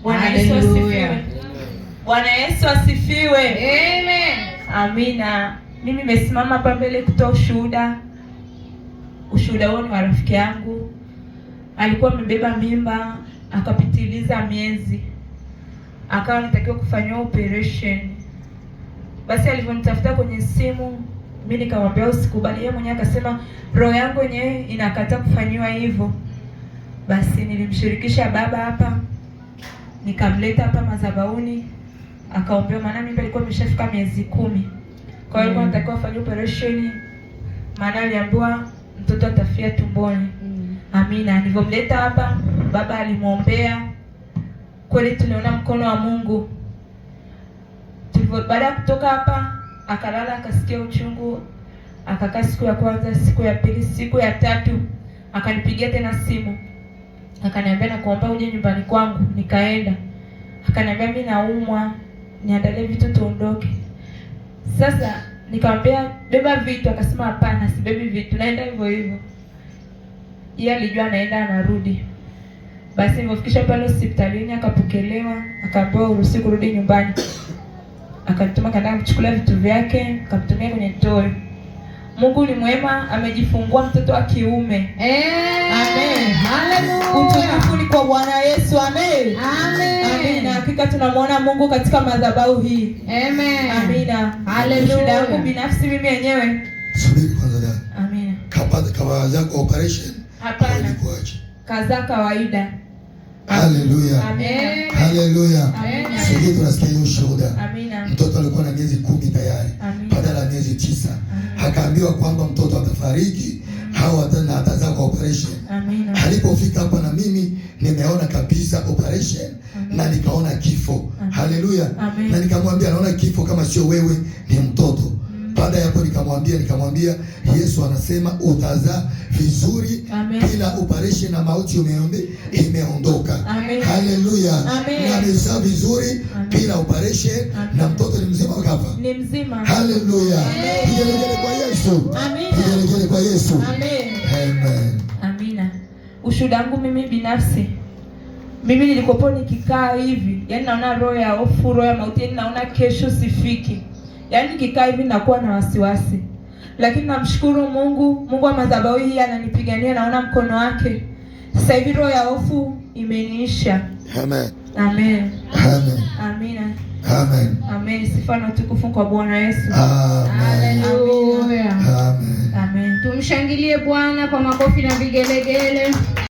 Bwana Yesu asifiwe. Bwana Yesu asifiwe. Amen. Amina. Mimi nimesimama hapa mbele kutoa ushuhuda. Ushuhuda huo ni wa rafiki yangu. Alikuwa amebeba mimba, akapitiliza miezi. Akawa anatakiwa kufanywa operation. Basi alivyonitafuta kwenye simu, mimi nikamwambia usikubali. Yeye mwenyewe akasema roho yangu yenyewe inakataa kufanywa hivyo. Basi nilimshirikisha baba hapa, nikamleta hapa madhabahuni, akaombewa, maana mimba ilikuwa imeshafika miezi 10. Kwa hiyo anatakiwa afanye operation, maana aliambiwa mtoto atafia tumboni. Amina. Nilipomleta hapa, baba alimwombea. Kweli tuliona mkono wa Mungu. Baada ya kutoka hapa, akalala, akasikia uchungu, akakaa siku ya kwanza, siku ya pili, siku ya tatu, akanipigia tena simu. Akaniambia nakuomba uje nyumbani kwangu. Nikaenda. Akaniambia mimi naumwa, niandalie vitu tuondoke. Sasa nikamwambia beba vitu, akasema hapana, sibebi vitu, naenda hivyo hivyo. Yeye alijua anaenda anarudi. Basi nilipofikisha pale hospitalini, akapokelewa, akaambiwa uruhusiwi kurudi nyumbani. Akanituma kaenda kumchukulia vitu vyake, akamtumia kwenye toyo. Mungu ni mwema, amejifungua mtoto wa kiume. Amen. Hallelujah. Utukufu ni kwa Bwana Yesu. Amen. Amen. Amina. Hakika tunamwona Mungu katika madhabahu hii. Amen. Amina. Hallelujah. Shuhuda yangu binafsi mimi mwenyewe. Subiri kwanza dada. Amina. Kawaza operation. Hapana. Kaza kawaida. Hallelujah. Amen. Hallelujah. Amen. Sisi tunasikia hiyo shuhuda. Amina. Mtoto alikuwa na miezi 10 tayari. Badala ya miezi 9. Akaambiwa kwamba mtoto atafariki au atazaa kwa operation. Amina. Alipofika hapa na mimi nimeona kabisa operation. Na nikaona kifo. Hallelujah. Na nikamwambia naona kifo kama sio wewe ni mtoto. Baada ya hapo nikamwambia Yesu anasema utazaa vizuri bila operation na mauti imeondoka. Hallelujah. Na amezaa vizuri bila operation na mtoto ni mzima kafa. Ni mzima. Hallelujah. Piga kwa Yesu. Amina. Piga kwa Yesu. Amen. Amina. Ushuhuda wangu mimi binafsi. Mimi nilikopo nikikaa hivi, yani naona roho ya hofu, roho ya mauti, yani naona kesho sifiki. Yaani nikikaa hivi nakuwa na wasiwasi. Lakini namshukuru Mungu, Mungu wa madhabahu hii ananipigania, naona mkono wake. Sasa hivi roho ya hofu imeniisha. Amen. Amen. Amen. Amina. Amen. Amen. Sifa na utukufu kwa Bwana Yesu. Amen. Hallelujah. Amen. Amen. Tumshangilie Bwana kwa makofi na vigelegele.